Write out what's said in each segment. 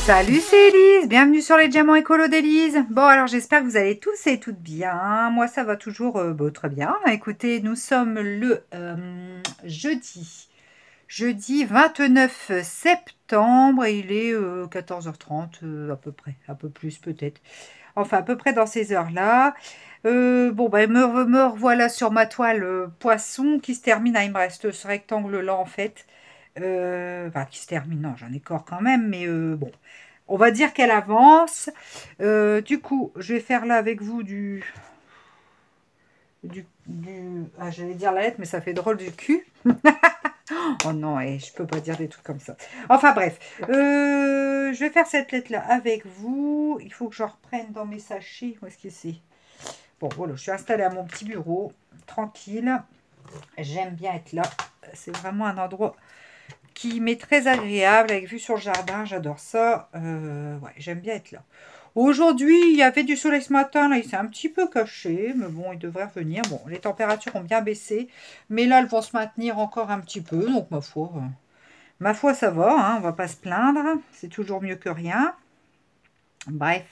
Salut, c'est Elise, bienvenue sur les diamants écolo d'Elise. Bon, alors j'espère que vous allez tous et toutes bien. Moi, ça va toujours très bien. Écoutez, nous sommes le jeudi 29 septembre et il est 14h30 à peu près, un peu plus peut-être. Enfin, à peu près dans ces heures-là. Bon, ben, me revoilà sur ma toile poisson qui se termine. Ah, il me reste ce rectangle-là en fait. Enfin, qui se termine, non, j'en ai encore quand même, mais bon. On va dire qu'elle avance. Du coup, je vais faire là avec vous ah, j'allais dire la lettre, mais ça fait drôle du cul. Oh non, je peux pas dire des trucs comme ça. Enfin bref, je vais faire cette lettre-là avec vous. Il faut que je reprenne dans mes sachets. Où est-ce que c'est? Bon, voilà, je suis installée à mon petit bureau, tranquille. J'aime bien être là. C'est vraiment un endroit qui m'est très agréable, avec vue sur le jardin. J'adore ça. Ouais, j'aime bien être là. Aujourd'hui, il y avait du soleil ce matin, là, il s'est un petit peu caché, mais bon, il devrait revenir. Bon, les températures ont bien baissé, mais là, elles vont se maintenir encore un petit peu, donc ma foi, ça va, hein, on va pas se plaindre, c'est toujours mieux que rien. Bref,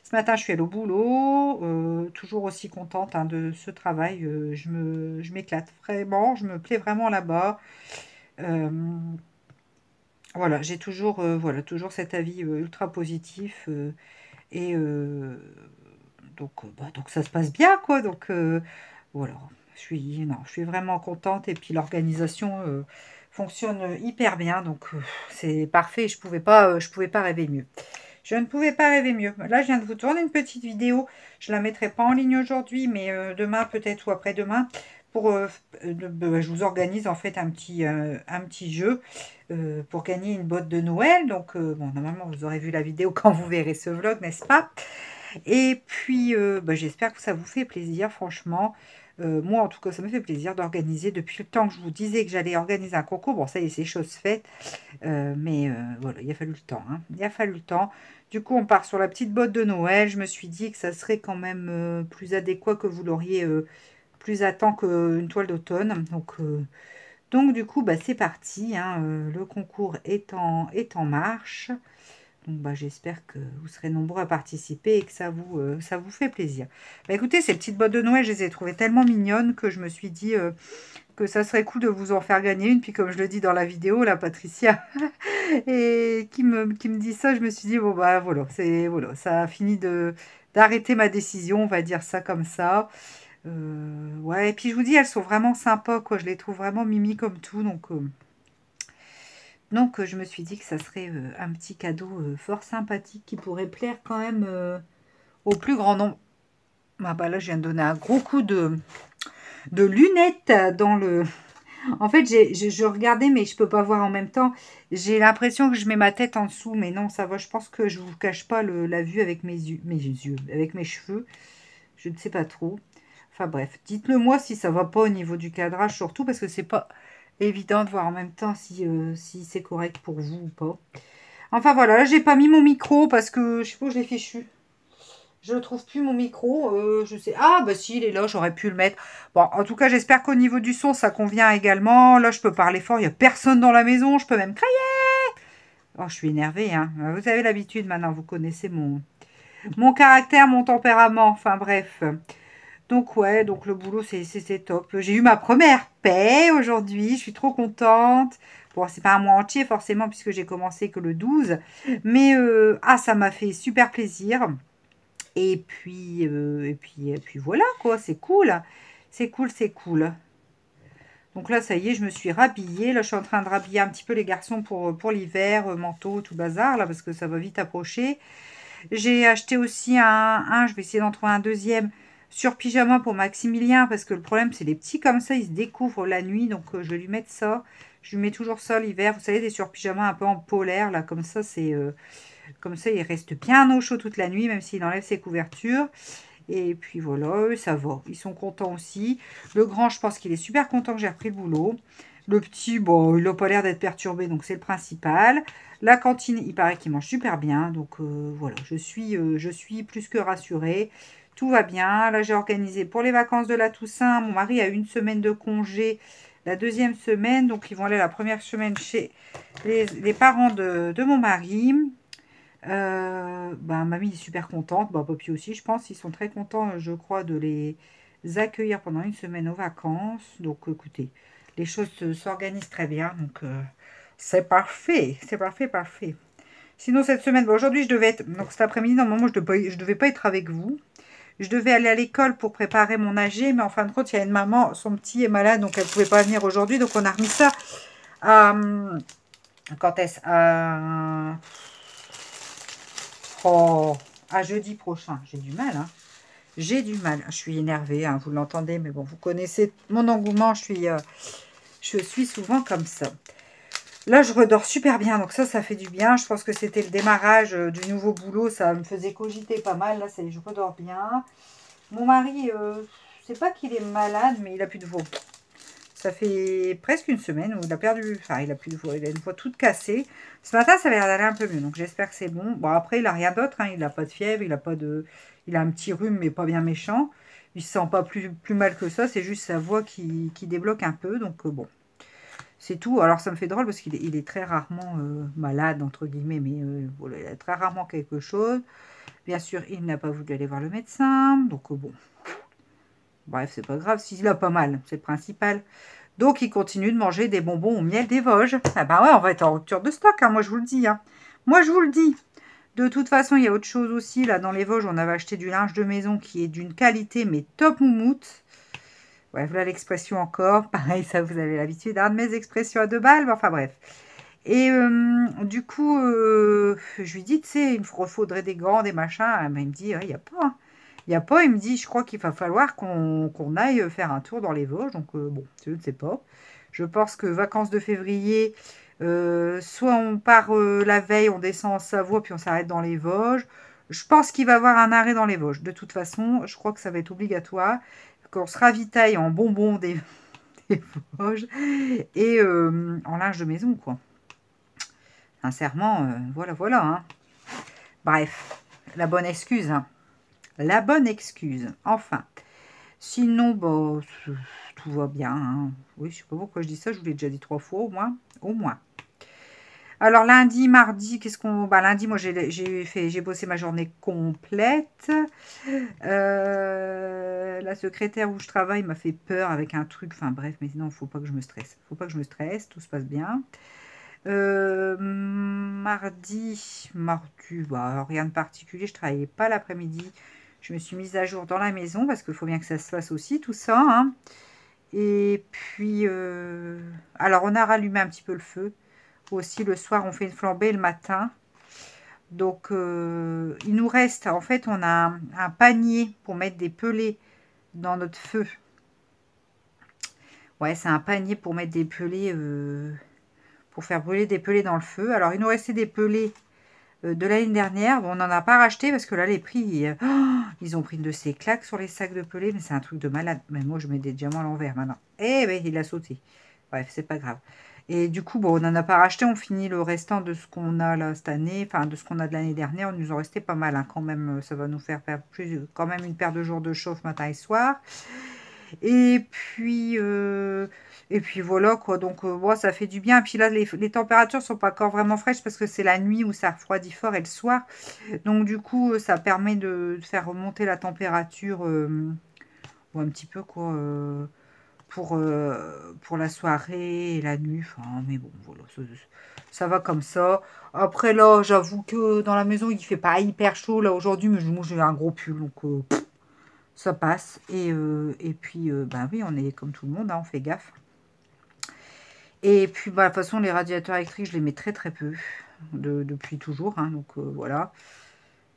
ce matin, je suis allée au boulot, toujours aussi contente hein, de ce travail, je m'éclate vraiment, je me plais vraiment là-bas. Euh, voilà, j'ai toujours, toujours cet avis ultra positif. Et donc ça se passe bien, quoi. Donc voilà, non, je suis vraiment contente. Et puis l'organisation fonctionne hyper bien. Donc c'est parfait. Je pouvais pas rêver mieux. Je ne pouvais pas rêver mieux. Là, je viens de vous tourner une petite vidéo. Je la mettrai pas en ligne aujourd'hui, mais demain peut-être ou après-demain. Je vous organise en fait un petit jeu pour gagner une botte de Noël. Donc, bon, normalement, vous aurez vu la vidéo quand vous verrez ce vlog, n'est-ce pas? Et puis, j'espère que ça vous fait plaisir, franchement. Moi, en tout cas, ça me fait plaisir d'organiser. Depuis le temps que je vous disais que j'allais organiser un concours, bon, ça y est, c'est chose faite. Mais voilà, il a fallu le temps. Hein. Il a fallu le temps. Du coup, on part sur la petite botte de Noël. Je me suis dit que ça serait quand même plus adéquat que vous l'auriez plus à temps qu'une toile d'automne. Donc, du coup, c'est parti. Hein. Le concours est en marche. Donc, j'espère que vous serez nombreux à participer et que ça vous fait plaisir. Écoutez, ces petites bottes de Noël, je les ai trouvées tellement mignonnes que je me suis dit que ça serait cool de vous en faire gagner une. Puis, comme je le dis dans la vidéo, là, Patricia, et qui me dit ça, je me suis dit, bon, voilà, voilà, ça a fini d'arrêter ma décision, on va dire ça comme ça. Ouais, et puis je vous dis, elles sont vraiment sympas, quoi. Je les trouve vraiment mimi comme tout, donc, je me suis dit que ça serait un petit cadeau fort sympathique qui pourrait plaire quand même au plus grand nombre. Ah bah là, je viens de donner un gros coup de lunettes dans le... En fait, je regardais, mais je peux pas voir en même temps. J'ai l'impression que je mets ma tête en dessous, mais non, ça va. Je pense que je vous cache pas la vue avec mes yeux, avec mes cheveux. Je ne sais pas trop. Enfin bref, dites-le moi si ça va pas au niveau du cadrage, surtout parce que c'est pas évident de voir en même temps si c'est correct pour vous ou pas. Enfin voilà, là j'ai pas mis mon micro parce que je sais pas où je l'ai fichu. Je ne trouve plus mon micro. Je sais. Ah bah si, il est là, j'aurais pu le mettre. Bon, en tout cas, j'espère qu'au niveau du son, ça convient également. Là, je peux parler fort, il n'y a personne dans la maison, je peux même crier. Oh, je suis énervée, hein. Vous avez l'habitude maintenant, vous connaissez mon caractère, mon tempérament. Enfin bref. Donc ouais, donc le boulot, c'est top. J'ai eu ma première paie aujourd'hui, je suis trop contente. Bon, c'est pas un mois entier forcément puisque j'ai commencé que le 12. Mais ça m'a fait super plaisir. Et puis voilà quoi, c'est cool. C'est cool, c'est cool. Donc là, ça y est, je me suis rhabillée. Là, je suis en train de rhabiller un petit peu les garçons pour l'hiver, manteau, tout bazar, là, parce que ça va vite approcher. J'ai acheté aussi je vais essayer d'en trouver un deuxième sur pyjama pour Maximilien, parce que le problème, c'est les petits comme ça, ils se découvrent la nuit, donc je vais lui mettre ça. Je lui mets toujours ça l'hiver, vous savez, des sur-pyjamas un peu en polaire, là, comme ça, il reste bien au chaud toute la nuit, même s'il enlève ses couvertures. Et puis voilà, eux, ça va, ils sont contents aussi. Le grand, je pense qu'il est super content que j'ai repris le boulot. Le petit, bon, il n'a pas l'air d'être perturbé, donc c'est le principal. La cantine, il paraît qu'il mange super bien. Donc voilà, je suis plus que rassurée. Tout va bien. Là, j'ai organisé pour les vacances de la Toussaint. Mon mari a eu une semaine de congé la deuxième semaine. Donc, ils vont aller la première semaine chez les parents de mon mari. Ben, mamie est super contente, bah, papy aussi, je pense. Ils sont très contents, je crois, de les accueillir pendant une semaine aux vacances. Donc, écoutez, les choses s'organisent très bien. Donc, c'est parfait. C'est parfait, parfait. Sinon, cette semaine, bon, aujourd'hui, je devais être... Donc, cet après-midi, normalement, je devais pas être avec vous. Je devais aller à l'école pour préparer mon AG, mais en fin de compte, il y a une maman, son petit est malade, donc elle ne pouvait pas venir aujourd'hui. Donc, on a remis ça à... Quand est-ce Oh, à jeudi prochain. J'ai du mal, hein. J'ai du mal. Je suis énervée, hein, vous l'entendez, mais bon, vous connaissez mon engouement. Je suis souvent comme ça. Là, je redors super bien, donc ça fait du bien. Je pense que c'était le démarrage du nouveau boulot. Ça me faisait cogiter pas mal. Là, je redors bien. Mon mari, c'est pas qu'il est malade, mais il a plus de voix. Ça fait presque une semaine où il a perdu... Enfin, il a plus de voix. Il a une voix toute cassée. Ce matin, ça avait l'air d'aller un peu mieux. Donc, j'espère que c'est bon. Bon, après, il n'a rien d'autre. Hein. Il n'a pas de fièvre. Il a pas de... Il a un petit rhume, mais pas bien méchant. Il se sent pas plus mal que ça. C'est juste sa voix qui débloque un peu. Donc, bon. C'est tout. Alors, ça me fait drôle parce qu'il est très rarement malade, entre guillemets. Mais voilà, il a très rarement quelque chose. Bien sûr, il n'a pas voulu aller voir le médecin. Donc, bon. Bref, c'est pas grave. S'il a pas mal, c'est le principal. Donc, il continue de manger des bonbons au miel des Vosges. Ah bah ouais, on va être en rupture de stock, hein, moi je vous le dis. Hein. Moi je vous le dis. De toute façon, il y a autre chose aussi. Là, dans les Vosges, on avait acheté du linge de maison qui est d'une qualité, mais top moumoute. Ouais, voilà l'expression encore. Pareil, ça, vous avez l'habitude de mes expressions à 2 balles. Enfin bref. Et du coup, je lui dis, tu sais, il me faudrait des gants, des machins. Ben, il me dit, il n'y a pas. Hein. Il n'y a pas, il me dit, je crois qu'il va falloir qu'on aille faire un tour dans les Vosges. Donc, bon, je ne sais pas. Je pense que vacances de février, soit on part la veille, on descend en Savoie, puis on s'arrête dans les Vosges. Je pense qu'il va y avoir un arrêt dans les Vosges. De toute façon, je crois que ça va être obligatoire, qu'on se ravitaille en bonbons des Vosges et en linge de maison, quoi. Sincèrement, voilà, voilà. Hein. Bref, la bonne excuse. Hein. La bonne excuse. Enfin. Sinon, bah, tout va bien. Hein. Oui, je sais pas pourquoi je dis ça. Je vous l'ai déjà dit 3 fois au moins. Au moins. Alors, lundi, mardi, qu'est-ce qu'on... Bah, lundi, moi, j'ai bossé ma journée complète. La secrétaire où je travaille m'a fait peur avec un truc. Enfin, bref, mais sinon, il ne faut pas que je me stresse. Il ne faut pas que je me stresse. Tout se passe bien. Mardi, bah, rien de particulier, je travaillais pas l'après-midi. Je me suis mise à jour dans la maison parce qu'il faut bien que ça se fasse aussi, tout ça. Hein. Et puis, alors on a rallumé un petit peu le feu. Aussi, le soir, on fait une flambée le matin. Donc, il nous reste, en fait, on a un panier pour mettre des pelés dans notre feu. Ouais, c'est un panier pour mettre des pelés... pour faire brûler des pelés dans le feu. Alors, il nous restait des pelés de l'année dernière. Bon, on n'en a pas racheté parce que là, les prix, ils ont pris de ces claques sur les sacs de pelés, mais c'est un truc de malade. Mais moi, je mets des diamants à l'envers maintenant. Eh ben, il a sauté. Bref, c'est pas grave. Et du coup, bon, on n'en a pas racheté. On finit le restant de ce qu'on a là cette année, enfin, de ce qu'on a de l'année dernière. Il nous en restait pas mal, hein, quand même. Ça va nous faire perdre quand même une paire de jours de chauffe matin et soir. Et puis, voilà quoi. Donc, bon, ça fait du bien. Et puis là, les températures sont pas encore vraiment fraîches parce que c'est la nuit où ça refroidit fort et le soir. Donc, du coup, ça permet de faire remonter la température un petit peu quoi pour la soirée et la nuit. Enfin, mais bon, voilà, ça va comme ça. Après, là, j'avoue que dans la maison, il fait pas hyper chaud là aujourd'hui, mais moi, j'ai un gros pull. Donc, ça passe. Et puis, bah oui, on est comme tout le monde, hein, on fait gaffe. Et puis, bah, de toute façon, les radiateurs électriques, je les mets très très peu, depuis toujours. Hein, donc, voilà.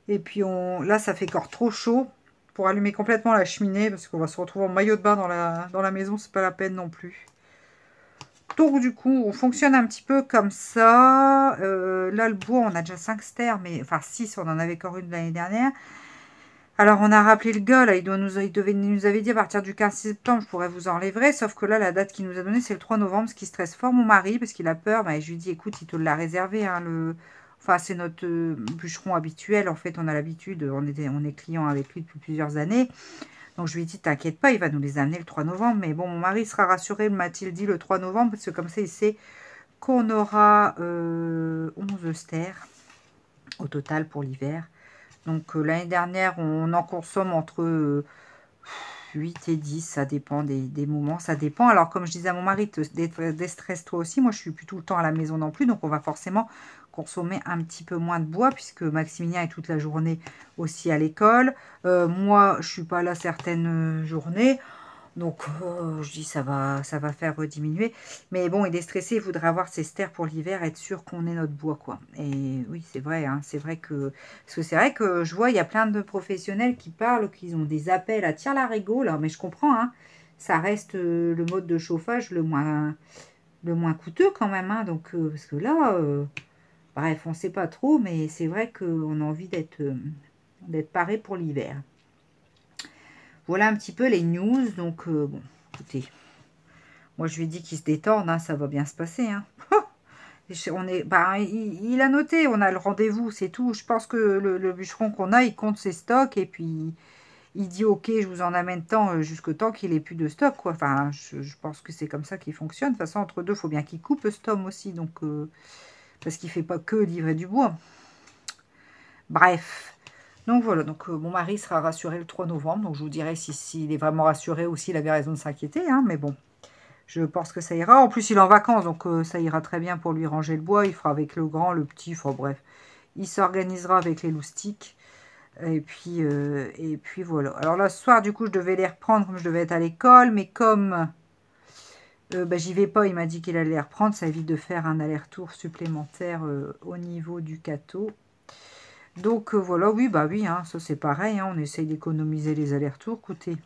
Et puis, là, ça fait encore trop chaud pour allumer complètement la cheminée, parce qu'on va se retrouver en maillot de bain dans la maison, c'est pas la peine non plus. Donc, du coup, on fonctionne un petit peu comme ça. Là, le bois, on a déjà 5 stères, mais enfin 6, on en avait encore une l'année dernière. Alors, on a rappelé le gars, là, il nous avait dit à partir du 15 septembre, je pourrais vous enlever, sauf que là, la date qu'il nous a donnée, c'est le 3 novembre, ce qui stresse fort mon mari, parce qu'il a peur. Bah, je lui dis, écoute, il te l'a réservé, hein, enfin, c'est notre bûcheron habituel, en fait, on a l'habitude, on est client avec lui depuis plusieurs années. Donc, je lui ai dit, t'inquiète pas, il va nous les amener le 3 novembre, mais bon, mon mari sera rassuré, m'a-t-il dit, le 3 novembre, parce que comme ça, il sait qu'on aura 11 stères. au total pour l'hiver. Donc l'année dernière, on en consomme entre 8 et 10, ça dépend des moments, ça dépend. Alors comme je disais à mon mari, déstresse-toi aussi, moi je suis plus tout le temps à la maison non plus, donc on va forcément consommer un petit peu moins de bois, puisque Maximilien est toute la journée aussi à l'école. Moi, je suis pas là certaines journées. Donc, je dis, ça va faire diminuer. Mais bon, il est stressé, il voudrait avoir ses stères pour l'hiver, être sûr qu'on ait notre bois, quoi. Et oui, c'est vrai, hein, c'est vrai que... Parce que c'est vrai que je vois, il y a plein de professionnels qui parlent, qui ont des appels à tire-larigot, là. Mais je comprends, hein. Ça reste le mode de chauffage le moins coûteux, quand même, hein. Donc, parce que là, bref, on ne sait pas trop, mais c'est vrai qu'on a envie d'être paré pour l'hiver. Voilà un petit peu les news. Donc, bon, écoutez... Moi, je lui ai dit qu'il se détende, hein, ça va bien se passer. Hein. On est, bah, il a noté, on a le rendez-vous, c'est tout. Je pense que le bûcheron qu'on a, il compte ses stocks et puis il dit ok, je vous en amène tant jusqu'au temps qu'il ait plus de stock. Quoi. Enfin, je pense que c'est comme ça qu'il fonctionne. De toute façon, entre deux, il faut bien qu'il coupe ce tome aussi. Donc, parce qu'il ne fait pas que livrer du bois. Bref. Donc voilà, donc mon mari sera rassuré le 3 novembre. Donc je vous dirai s'il est vraiment rassuré ou s'il avait raison de s'inquiéter. Hein, mais bon. Je pense que ça ira. En plus, il est en vacances, donc ça ira très bien pour lui ranger le bois. Il fera avec le grand, le petit, enfin bref. Il s'organisera avec les loustiques. Et puis voilà. Alors là, ce soir, du coup, je devais les reprendre comme je devais être à l'école. Mais comme bah, j'y vais pas, il m'a dit qu'il allait les reprendre. Ça évite de faire un aller-retour supplémentaire au niveau du cateau. Donc voilà, oui, bah oui, hein, ça c'est pareil. Hein, on essaye d'économiser les allers-retours. Écoutez.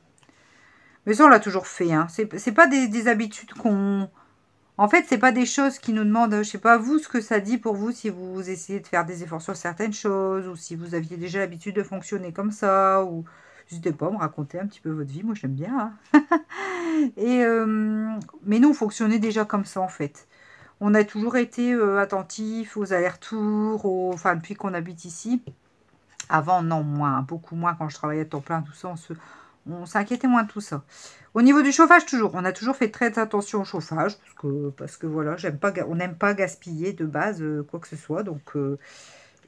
Mais ça, on l'a toujours fait. Hein. C'est pas des habitudes qu'on... En fait, c'est pas des choses qui nous demandent, je sais pas vous, ce que ça dit pour vous, si vous essayez de faire des efforts sur certaines choses, ou si vous aviez déjà l'habitude de fonctionner comme ça, ou n'hésitez pas à me raconter un petit peu votre vie, moi j'aime bien. Hein. Mais nous, on fonctionnait déjà comme ça en fait. On a toujours été attentifs aux allers-retours, enfin depuis qu'on habite ici. Avant, non, moins, beaucoup moins quand je travaillais à temps plein, tout ça, on s'inquiétait moins de tout ça. Au niveau du chauffage, toujours, on a toujours fait très attention au chauffage, parce que voilà, on n'aime pas gaspiller de base quoi que ce soit, donc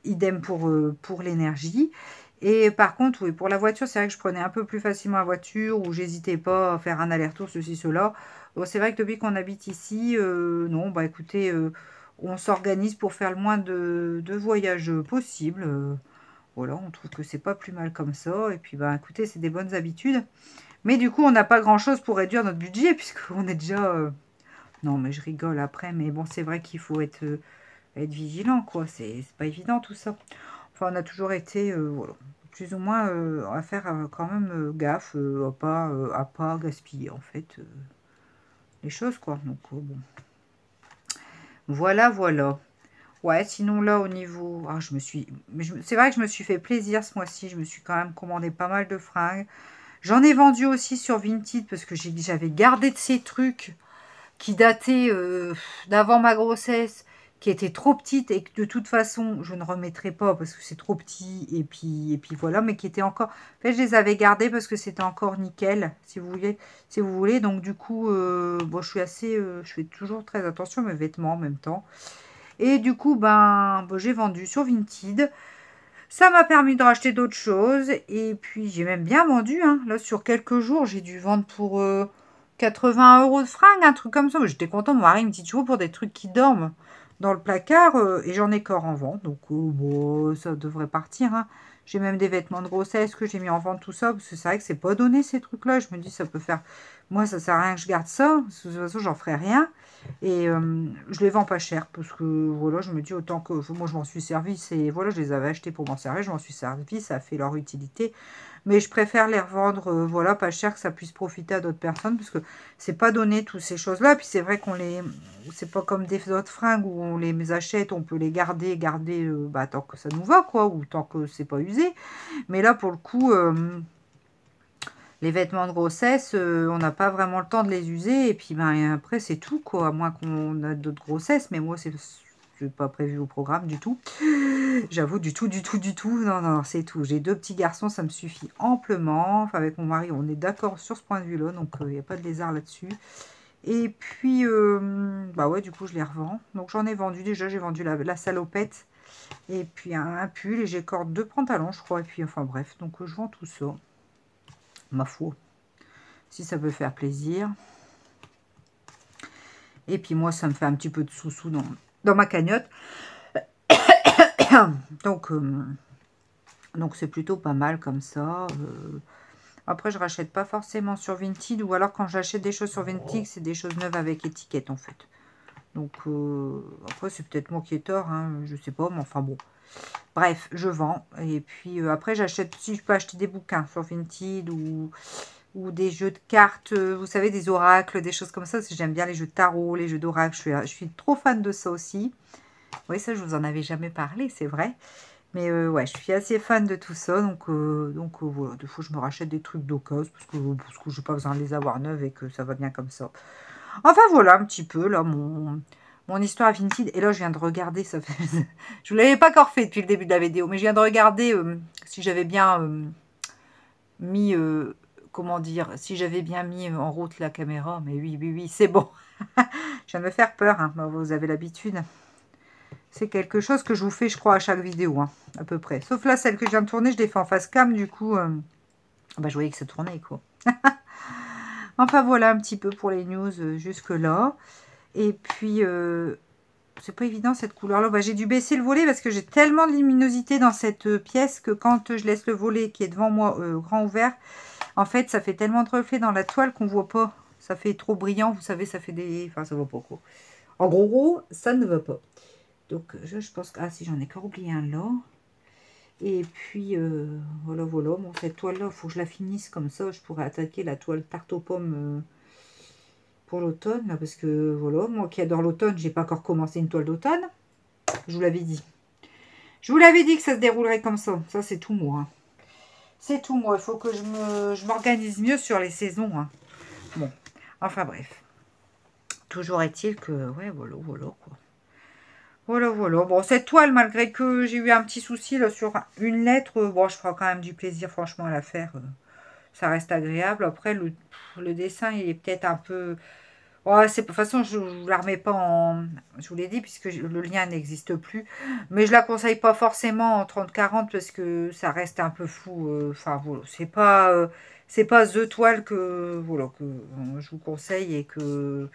idem pour l'énergie. Et par contre, oui, pour la voiture, c'est vrai que je prenais un peu plus facilement la voiture, ou j'hésitais pas à faire un aller-retour, ceci, cela. Bon, c'est vrai que depuis qu'on habite ici, non, bah écoutez, on s'organise pour faire le moins de voyages possible. Voilà, on trouve que c'est pas plus mal comme ça. Et puis, bah, écoutez, c'est des bonnes habitudes. Mais du coup, on n'a pas grand-chose pour réduire notre budget, puisqu'on est déjà... Non, mais je rigole après. Mais bon, c'est vrai qu'il faut être vigilant, quoi. C'est pas évident, tout ça. Enfin, on a toujours été, voilà, plus ou moins à faire quand même gaffe à pas gaspiller, en fait, les choses, quoi. Donc, bon. Voilà, voilà. Ouais, sinon là au niveau... Ah, c'est vrai que je me suis fait plaisir ce mois-ci. Je me suis quand même commandé pas mal de fringues. J'en ai vendu aussi sur Vinted parce que j'avais gardé de ces trucs qui dataient d'avant ma grossesse, qui étaient trop petites et que de toute façon je ne remettrai pas parce que c'est trop petit et puis voilà, mais qui étaient encore... En fait, je les avais gardés parce que c'était encore nickel, si vous voulez. Donc du coup, bon, je fais toujours très attention à mes vêtements en même temps. Et du coup, bon, j'ai vendu sur Vinted. Ça m'a permis de racheter d'autres choses. Et puis, j'ai même bien vendu. Hein. Là, sur quelques jours, j'ai dû vendre pour 80 € de fringues, un truc comme ça. Mais j'étais contente. Mon mari me dit toujours pour des trucs qui dorment dans le placard. Et j'en ai encore en vente. Donc, bon, ça devrait partir. Hein. J'ai même des vêtements de grossesse que j'ai mis en vente, tout ça. Parce que c'est vrai que c'est pas donné, ces trucs-là. Je me dis, ça peut faire... Moi, ça sert à rien que je garde ça. Parce que de toute façon, j'en ferai rien. Et je les vends pas cher parce que voilà, je me dis autant que moi je m'en suis servi, et voilà, je les avais achetés pour m'en servir, je m'en suis servi, ça a fait leur utilité. Mais je préfère les revendre voilà, pas cher, que ça puisse profiter à d'autres personnes parce que c'est pas donné toutes ces choses-là. Puis c'est vrai c'est pas comme des autres fringues où on les achète, on peut les garder tant que ça nous va quoi, ou tant que c'est pas usé. Mais là pour le coup. Les vêtements de grossesse, on n'a pas vraiment le temps de les user. Et puis après, c'est tout, quoi. À moins qu'on a d'autres grossesses. Mais moi, c'est pas prévu au programme du tout. J'avoue, du tout, du tout, du tout. Non, non, c'est tout. J'ai 2 petits garçons, ça me suffit amplement. Enfin, avec mon mari, on est d'accord sur ce point de vue-là. Donc, il n'y a pas de lézard là-dessus. Et puis, bah ouais, du coup, je les revends. Donc, j'en ai vendu déjà. J'ai vendu la salopette. Et puis un pull, et j'ai encore 2 pantalons, je crois. Et puis, enfin bref, donc je vends tout ça. Ma foi, si ça peut faire plaisir. Et puis moi, ça me fait un petit peu de sous-sous dans ma cagnotte. Donc, c'est plutôt pas mal comme ça. Après, je rachète pas forcément sur Vinted. Ou alors, quand j'achète des choses sur Vinted, c'est des choses neuves avec étiquette, en fait. Donc, après, c'est peut-être moi qui ai tort, hein, je sais pas, mais enfin bon. Bref, je vends. Et puis, après, j'achète, si je peux acheter des bouquins sur Vinted ou des jeux de cartes, vous savez, des oracles, des choses comme ça. Parce que j'aime bien les jeux de tarot, les jeux d'oracle. Je suis trop fan de ça aussi. Oui, ça, je vous en avais jamais parlé, c'est vrai. Mais ouais, je suis assez fan de tout ça. Donc voilà, des fois, je me rachète des trucs d'occasion parce que je n'ai pas besoin de les avoir neufs et que ça va bien comme ça. Enfin, voilà un petit peu, là, mon histoire à Vinted. Et là, je viens de regarder, ça fait... je ne l'avais pas encore fait depuis le début de la vidéo, mais je viens de regarder si j'avais bien mis... comment dire, si j'avais bien mis en route la caméra. Mais oui, oui, oui, c'est bon. Je viens de me faire peur, hein. Bon, vous avez l'habitude. C'est quelque chose que je vous fais, je crois, à chaque vidéo, hein, à peu près. Sauf là, celle que je viens de tourner, je l'ai fait en face cam, du coup, bah, je voyais que ça tournait, quoi. Enfin, voilà un petit peu pour les news jusque-là. Et puis, c'est pas évident, cette couleur-là. Bah, j'ai dû baisser le volet parce que j'ai tellement de luminosité dans cette pièce que quand je laisse le volet qui est devant moi grand ouvert, en fait, ça fait tellement de reflets dans la toile qu'on voit pas. Ça fait trop brillant, vous savez, ça fait des... Enfin, ça va pas, quoi. En gros, ça ne va pas. Donc, je pense que... Ah, si, j'en ai encore oublié un là. Et puis, voilà, voilà. Bon, cette toile-là, il faut que je la finisse comme ça. Je pourrais attaquer la toile tarte aux pommes pour l'automne. Parce que, voilà, moi qui adore l'automne, j'ai pas encore commencé une toile d'automne. Je vous l'avais dit. Je vous l'avais dit que ça se déroulerait comme ça. Ça, c'est tout moi. Hein. C'est tout moi. Il faut que je m'organise mieux sur les saisons. Hein. Bon, enfin bref. Toujours est-il que, ouais, voilà, voilà, quoi. Voilà, voilà. Bon, cette toile, malgré que j'ai eu un petit souci là, sur une lettre, bon, je ferai quand même du plaisir, franchement, à la faire. Ça reste agréable. Après, le dessin, il est peut-être un peu... Ouais, de toute façon, je ne la remets pas en... Je vous l'ai dit, puisque le lien n'existe plus. Mais je la conseille pas forcément en 30-40, parce que ça reste un peu fou. Enfin, voilà. C'est pas The Toile que, voilà, que je vous conseille et que...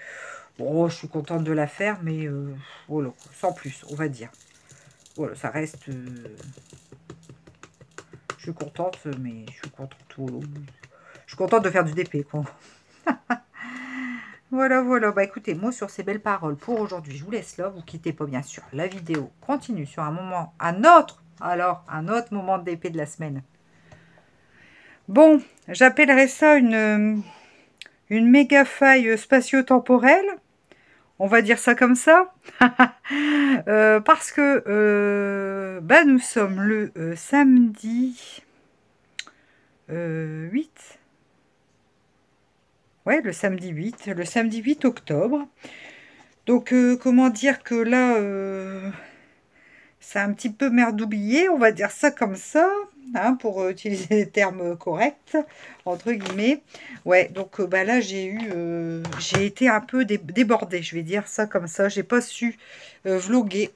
Bon, je suis contente de la faire, mais voilà, sans plus, on va dire. Voilà, ça reste... je suis contente, mais je suis contente. Voilà. Je suis contente de faire du DP, quoi. Voilà, voilà. Bah écoutez, moi, sur ces belles paroles pour aujourd'hui, je vous laisse là. Vous quittez pas, bien sûr. La vidéo continue sur un moment, un autre moment de DP de la semaine. Bon, j'appellerais ça une méga faille spatio-temporelle. On va dire ça comme ça. Parce que bah, nous sommes le samedi 8. Ouais, le samedi 8 octobre. Donc, comment dire que là, c'est un petit peu merdouillé, on va dire ça comme ça, hein, pour utiliser les termes corrects, entre guillemets. Ouais, donc bah là, j'ai été un peu débordée, je vais dire ça comme ça. J'ai pas su vloguer,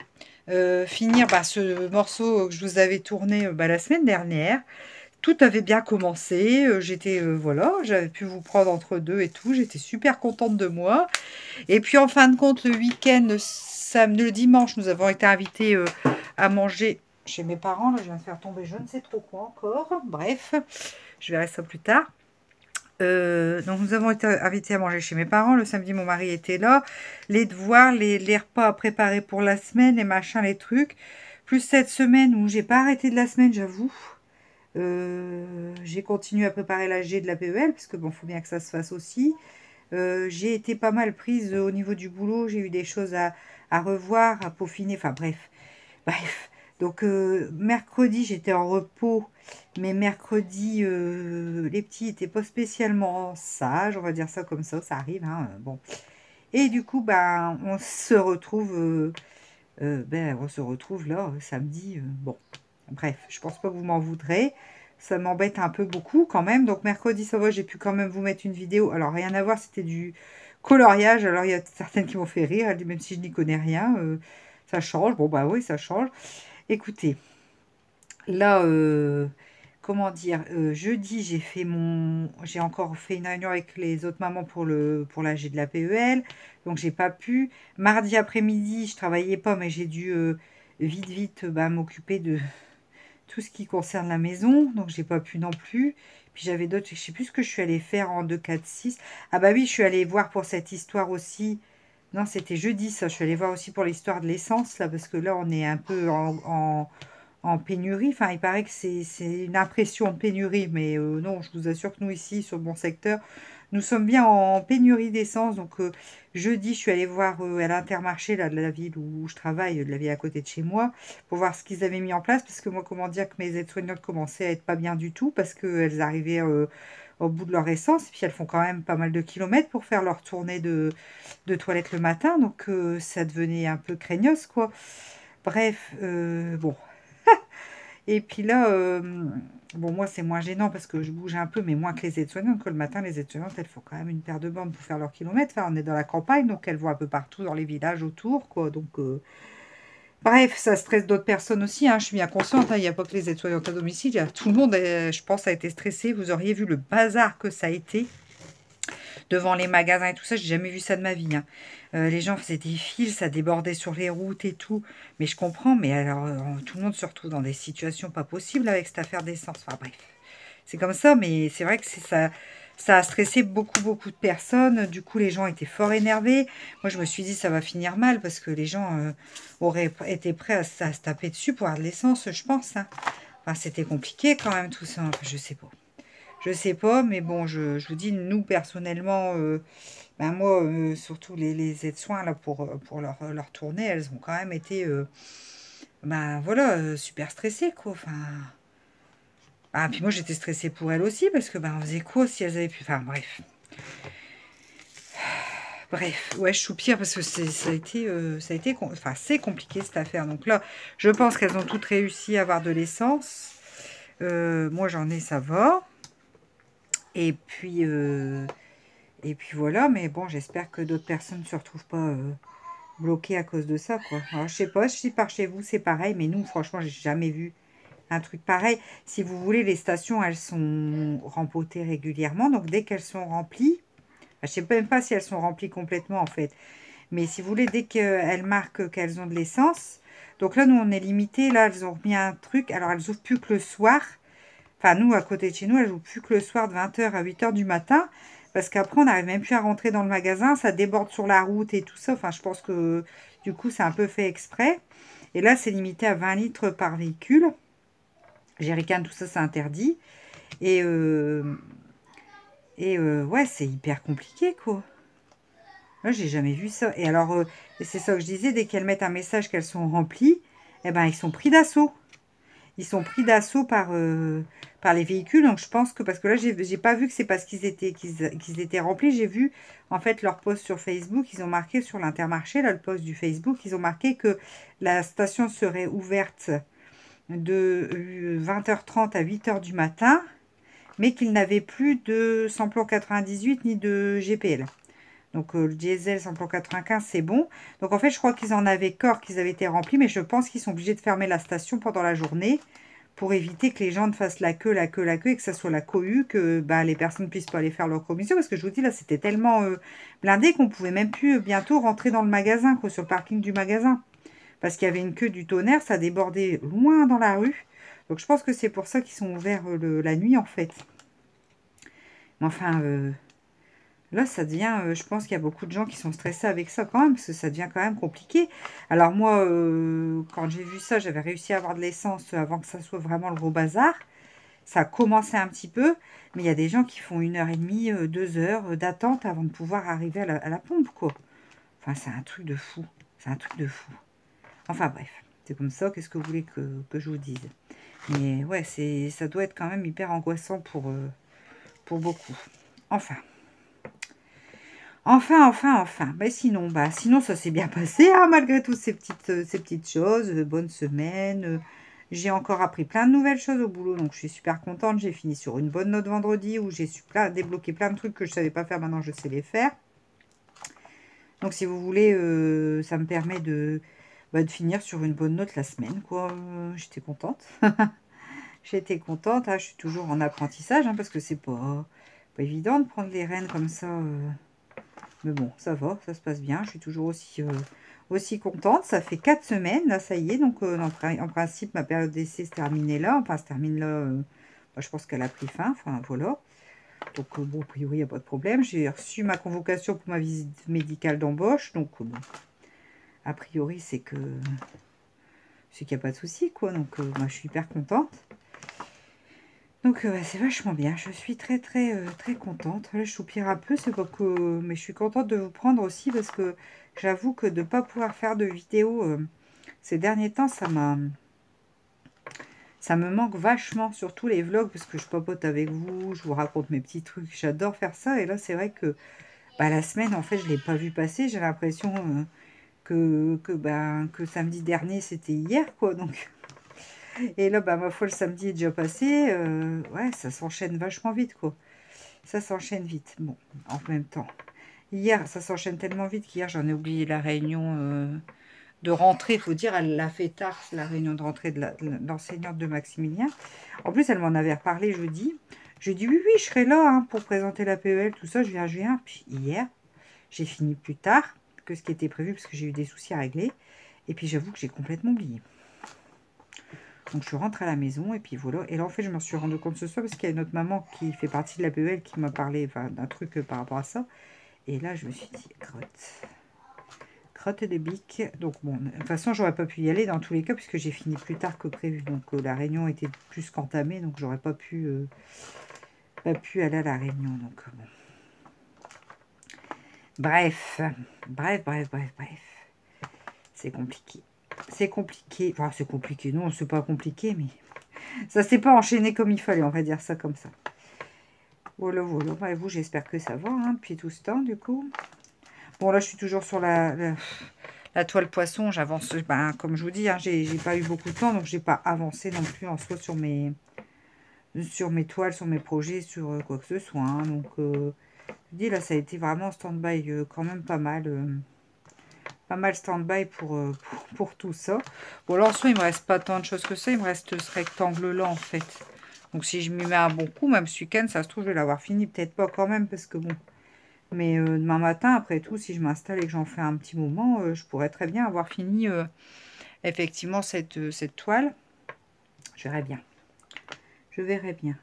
finir bah, ce morceau que je vous avais tourné bah, la semaine dernière. Tout avait bien commencé, j'étais, voilà, j'avais pu vous prendre entre deux et tout, j'étais super contente de moi. Et puis en fin de compte, le week-end, le dimanche, nous avons été invités à manger chez mes parents. Là, je viens de faire tomber je ne sais trop quoi encore. Bref, je verrai ça plus tard. Donc nous avons été invités à manger chez mes parents. Le samedi, mon mari était là. Les devoirs, les repas à préparer pour la semaine, les machins, les trucs. Plus cette semaine où j'ai pas arrêté de la semaine, j'avoue. J'ai continué à préparer la G de la PEL, parce que bon, faut bien que ça se fasse aussi. J'ai été pas mal prise au niveau du boulot. J'ai eu des choses à revoir, à peaufiner. Enfin bref. Bref. Donc mercredi, j'étais en repos. Mais mercredi, les petits n'étaient pas spécialement sages. On va dire ça comme ça arrive. Hein, bon. Et du coup, ben, on se retrouve... on se retrouve là, samedi. Bon. Bref, je pense pas que vous m'en voudrez. Ça m'embête un peu beaucoup quand même. Donc mercredi, ça va, j'ai pu quand même vous mettre une vidéo. Alors rien à voir, c'était du coloriage. Alors il y a certaines qui m'ont fait rire, même si je n'y connais rien. Ça change. Bon bah oui, ça change. Écoutez, là, comment dire, jeudi, j'ai encore fait une réunion avec les autres mamans pour l'AG de la PEL, donc j'ai pas pu. Mardi après-midi, je travaillais pas, mais j'ai dû vite, vite bah, m'occuper de tout ce qui concerne la maison, donc j'ai pas pu non plus. Puis j'avais d'autres, je sais plus ce que je suis allée faire en 2, 4, 6. Ah bah oui, je suis allée voir pour cette histoire aussi. Non, c'était jeudi ça, je suis allée voir aussi pour l'histoire de l'essence, là, parce que là, on est un peu en pénurie. Enfin, il paraît que c'est une impression de pénurie, mais non, je vous assure que nous, ici, sur mon secteur, nous sommes bien en pénurie d'essence. Donc, jeudi, je suis allée voir à l'Intermarché là, de la ville où je travaille, de la ville à côté de chez moi, pour voir ce qu'ils avaient mis en place. Parce que moi, comment dire que mes aides-soignantes commençaient à être pas bien du tout, parce qu'elles arrivaient au bout de leur essence. Et puis, elles font quand même pas mal de kilomètres pour faire leur tournée de toilette le matin. Donc, ça devenait un peu craignos, quoi. Bref, bon. Et puis là, bon, moi, c'est moins gênant parce que je bouge un peu, mais moins que les aides-soignantes. Que le matin, les aides-soignantes, elles font quand même une paire de bandes pour faire leurs kilomètres. Enfin, on est dans la campagne, donc elles vont un peu partout dans les villages autour, quoi. Donc, bref, ça stresse d'autres personnes aussi, hein. Je suis bien consciente, hein. Il n'y a pas que les aides-soignantes à domicile. Tout le monde, je pense, a été stressé. Vous auriez vu le bazar que ça a été devant les magasins et tout ça. J'ai jamais vu ça de ma vie, hein. Les gens faisaient des files, ça débordait sur les routes et tout. Mais je comprends, mais alors tout le monde se retrouve dans des situations pas possibles avec cette affaire d'essence. Enfin bref, c'est comme ça, mais c'est vrai que ça a stressé beaucoup, beaucoup de personnes. Du coup, les gens étaient fort énervés. Moi, je me suis dit, ça va finir mal parce que les gens auraient été prêts à se taper dessus pour avoir de l'essence, je pense, hein. Enfin, c'était compliqué quand même tout ça. Enfin, je sais pas. Je sais pas, mais bon, je vous dis, nous, personnellement, ben moi, surtout les aides-soins, là, pour leur tournée, elles ont quand même été, ben voilà, super stressées, quoi. Enfin, ah, puis moi, j'étais stressée pour elles aussi, parce que, ben, on faisait quoi si elles avaient pu... Enfin, bref. Bref, ouais, je soupire parce que enfin, c'est compliqué, cette affaire. Donc là, je pense qu'elles ont toutes réussi à avoir de l'essence. Moi, j'en ai, ça va. Et puis... Et puis voilà, mais bon, j'espère que d'autres personnes ne se retrouvent pas bloquées à cause de ça, quoi. Alors, je sais pas si par chez vous c'est pareil, mais nous, franchement, j'ai jamais vu un truc pareil. Si vous voulez, les stations, elles sont rempotées régulièrement, donc dès qu'elles sont remplies, je sais même pas si elles sont remplies complètement, en fait, mais si vous voulez, dès qu'elles marquent qu'elles ont de l'essence, donc là, nous, on est limité, là, elles ont remis un truc, alors elles ouvrent plus que le soir. Enfin, nous, à côté de chez nous, elles jouent plus que le soir de 20h à 8h du matin. Parce qu'après, on n'arrive même plus à rentrer dans le magasin. Ça déborde sur la route et tout ça. Enfin, je pense que du coup, c'est un peu fait exprès. Et là, c'est limité à 20 litres par véhicule. Jerrycan, tout ça, c'est interdit. Et, ouais, c'est hyper compliqué, quoi. Là, j'ai jamais vu ça. Et alors, c'est ça que je disais, dès qu'elles mettent un message qu'elles sont remplies, eh ben, ils sont pris d'assaut. Ils sont pris d'assaut par les véhicules. Donc, je pense que... Parce que là, j'ai pas vu que c'est parce qu'ils étaient remplis. J'ai vu, en fait, leur post sur Facebook. Ils ont marqué sur l'Intermarché, là, le post du Facebook. Ils ont marqué que la station serait ouverte de 20h30 à 8h du matin, mais qu'ils n'avaient plus de samplon 98 ni de GPL. Donc, le diesel samplon 95, c'est bon. Donc, en fait, je crois qu'ils en avaient corps, qu'ils avaient été remplis, mais je pense qu'ils sont obligés de fermer la station pendant la journée pour éviter que les gens ne fassent la queue, la queue, la queue, et que ça soit la cohue, que bah, les personnes ne puissent pas aller faire leur commission. Parce que je vous dis, là, c'était tellement blindé qu'on pouvait même plus bientôt rentrer dans le magasin, quoi, sur le parking du magasin. Parce qu'il y avait une queue du tonnerre, ça débordait loin dans la rue. Donc, je pense que c'est pour ça qu'ils sont ouverts la nuit, en fait. Mais enfin... là, ça devient, je pense qu'il y a beaucoup de gens qui sont stressés avec ça quand même, parce que ça devient quand même compliqué. Alors moi, quand j'ai vu ça, j'avais réussi à avoir de l'essence avant que ça soit vraiment le gros bazar. Ça a commencé un petit peu, mais il y a des gens qui font 1h30, 2 heures d'attente avant de pouvoir arriver à la pompe, quoi. Enfin, c'est un truc de fou. C'est un truc de fou. Enfin bref, c'est comme ça, qu'est-ce que vous voulez que je vous dise? Mais ouais, ça doit être quand même hyper angoissant pour beaucoup. Enfin. Enfin. Sinon, ça s'est bien passé, hein, malgré toutes ces petites choses. Bonne semaine. J'ai encore appris plein de nouvelles choses au boulot, donc je suis super contente. J'ai fini sur une bonne note vendredi où j'ai su débloquer plein de trucs que je ne savais pas faire. Maintenant, je sais les faire. Donc, si vous voulez, ça me permet de finir sur une bonne note la semaine, quoi. J'étais contente. J'étais contente. Je suis toujours en apprentissage, hein, parce que c'est pas évident de prendre les rênes comme ça. Mais bon, ça va, ça se passe bien. Je suis toujours aussi contente. Ça fait 4 semaines, là, ça y est. Donc, en principe, ma période d'essai se terminait là. Enfin, se termine là. Je pense qu'elle a pris fin. Enfin, voilà. Donc, bon, a priori, il n'y a pas de problème. J'ai reçu ma convocation pour ma visite médicale d'embauche. Donc, bon, a priori, c'est qu'il n'y a pas de souci, quoi. Donc, moi, je suis hyper contente. Donc, c'est vachement bien. Je suis très, très, très contente. Là, je soupire un peu, c'est pas que... Mais je suis contente de vous prendre aussi parce que j'avoue que de ne pas pouvoir faire de vidéo ces derniers temps, ça me manque vachement, surtout les vlogs, parce que je papote avec vous, je vous raconte mes petits trucs. J'adore faire ça. Et là, c'est vrai que la semaine, en fait, je ne l'ai pas vu passer. J'ai l'impression que samedi dernier, c'était hier, quoi. Donc... Et là, ma foi, le samedi est déjà passé. Ouais, ça s'enchaîne vachement vite, quoi. Ça s'enchaîne vite. Bon, en même temps. Hier, ça s'enchaîne tellement vite qu'hier, j'en ai oublié la réunion de rentrée. Il faut dire, elle l'a fait tard, la réunion de rentrée de l'enseignante de Maximilien. En plus, elle m'en avait reparlé jeudi. Je lui ai dit, oui, oui, je serai là hein, pour présenter la PEL, tout ça. Je viens. Puis hier, j'ai fini plus tard que ce qui était prévu parce que j'ai eu des soucis à régler. Et puis, j'avoue que j'ai complètement oublié. Donc je rentre à la maison et puis voilà. Et là en fait je m'en suis rendu compte ce soir parce qu'il y a une autre maman qui fait partie de la PEL qui m'a parlé d'un truc par rapport à ça. Et là je me suis dit crotte de bique. Donc bon, de toute façon j'aurais pas pu y aller dans tous les cas puisque j'ai fini plus tard que prévu. Donc la réunion était plus qu'entamée donc j'aurais pas pu aller à la réunion. Donc bon. Bref. C'est compliqué. C'est compliqué. Enfin c'est compliqué. Non c'est pas compliqué mais... Ça s'est pas enchaîné comme il fallait, on va dire ça comme ça. Voilà. Et vous, j'espère que ça va, hein, depuis tout ce temps, du coup. Bon, là, je suis toujours sur la toile poisson. J'avance, comme je vous dis, hein, j'ai pas eu beaucoup de temps, donc j'ai pas avancé non plus en soi sur mes toiles, sur mes projets, sur quoi que ce soit. Hein. Donc, je dis, là, ça a été vraiment stand-by quand même pas mal. Pas mal stand-by pour tout ça. Bon, alors, en soi, il me reste pas tant de choses que ça. Il me reste ce rectangle-là, en fait. Donc, si je m'y mets un bon coup, même ce week-end, ça se trouve, je vais l'avoir fini. Peut-être pas quand même, parce que bon... Mais demain matin, après tout, si je m'installe et que j'en fais un petit moment, je pourrais très bien avoir fini, effectivement, cette toile. Je verrai bien. Je verrai bien.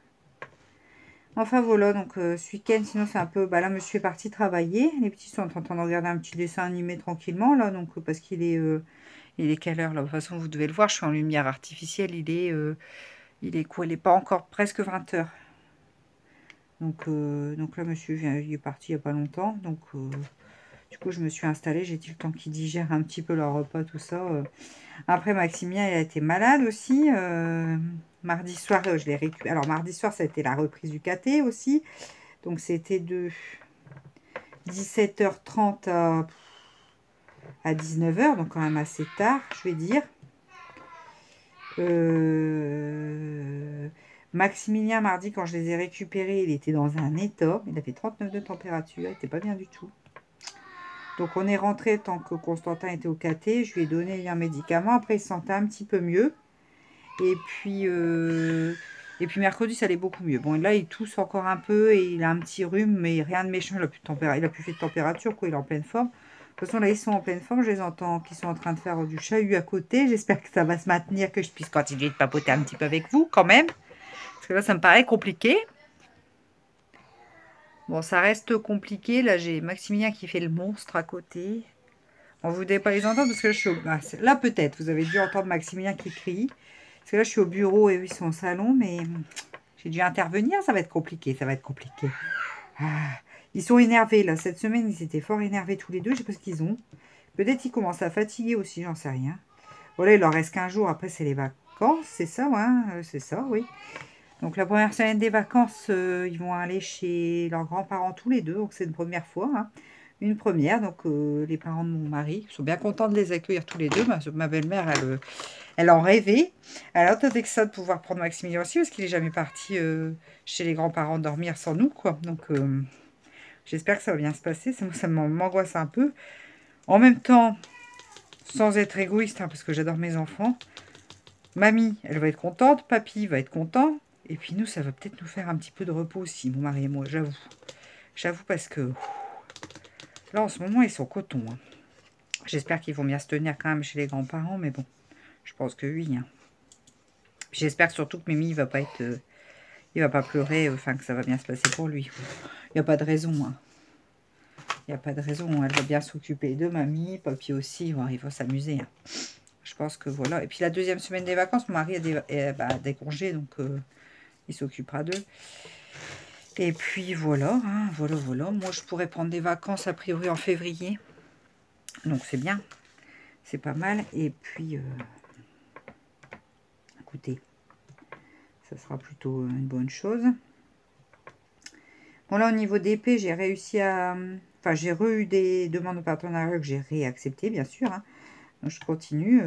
Enfin, voilà, donc ce week-end, sinon, c'est un peu... là, monsieur est parti travailler. Les petits sont en train de regarder un petit dessin animé tranquillement, là, donc parce qu'il est... il est quelle heure, là? De toute façon, vous devez le voir, je suis en lumière artificielle. Il est quoi? Il n'est pas encore presque 20 h. Donc là, monsieur il est parti il n'y a pas longtemps. Donc, du coup, je me suis installée. J'ai eu le temps qu'il digère un petit peu leur repas, tout ça. Après, Maximien, il a été malade aussi. Mardi soir, je l'ai récupéré. Alors, mardi soir, ça a été la reprise du caté aussi. Donc, c'était de 17h30 à 19h. Donc, quand même assez tard, je vais dire. Maximilien, mardi, quand je les ai récupérés, il était dans un état. Il avait 39 de température. Il n'était pas bien du tout. Donc, on est rentré tant que Constantin était au caté. Je lui ai donné un médicament. Après, il se sentait un petit peu mieux. Et puis mercredi, ça allait beaucoup mieux. Bon, là, il tousse encore un peu et il a un petit rhume, mais rien de méchant. Il a plus fait de température, quoi. Il est en pleine forme. De toute façon, là, ils sont en pleine forme. Je les entends qu'ils sont en train de faire du chahut à côté. J'espère que ça va se maintenir, que je puisse continuer de papoter un petit peu avec vous, quand même. Parce que là, ça me paraît compliqué. Bon, ça reste compliqué. Là, j'ai Maximilien qui fait le monstre à côté. Bon, vous ne devez pas les entendre parce que là, je suis là, peut-être. Vous avez dû entendre Maximilien qui crie. Parce que là, je suis au bureau et eux, ils sont au salon. Mais j'ai dû intervenir. Ça va être compliqué. Ils sont énervés, là. Cette semaine, ils étaient fort énervés tous les deux. Je sais pas ce qu'ils ont. Peut-être qu'ils commencent à fatiguer aussi. J'en sais rien. Voilà, il leur reste qu'un jour. Après, c'est les vacances. C'est ça, ouais. C'est ça, oui. Donc la première semaine des vacances, ils vont aller chez leurs grands-parents tous les deux. Donc c'est une première fois, hein. Une première. Donc les parents de mon mari sont bien contents de les accueillir tous les deux. Ma belle-mère, elle en rêvait. Elle attendait que ça de pouvoir prendre Maximilien aussi parce qu'il n'est jamais parti chez les grands-parents dormir sans nous, quoi. Donc j'espère que ça va bien se passer. Ça m'angoisse un peu. En même temps, sans être égoïste, hein, parce que j'adore mes enfants. Mamie, elle va être contente, papy va être content, et puis nous, ça va peut-être nous faire un petit peu de repos aussi, mon mari et moi, j'avoue. J'avoue parce que là, en ce moment, ils sont cotons. Hein. J'espère qu'ils vont bien se tenir quand même chez les grands-parents, mais bon, je pense que oui. Hein. J'espère surtout que Mimi, il va pas être... il va pas pleurer, enfin que ça va bien se passer pour lui. Il n'y a pas de raison. Hein. Il n'y a pas de raison. Elle va bien s'occuper de mamie, papy aussi. Bon, il va s'amuser. Hein. Je pense que voilà. Et puis la deuxième semaine des vacances, mon mari a des congés, donc il s'occupera d'eux. Et puis voilà, hein, voilà. Moi, je pourrais prendre des vacances a priori en février. Donc c'est bien. C'est pas mal. Et puis, écoutez, ça sera plutôt une bonne chose. Bon, là, au niveau d'épée, j'ai réussi à... Enfin, j'ai eu des demandes de partenariat que j'ai réacceptées, bien sûr. Hein. Donc, je continue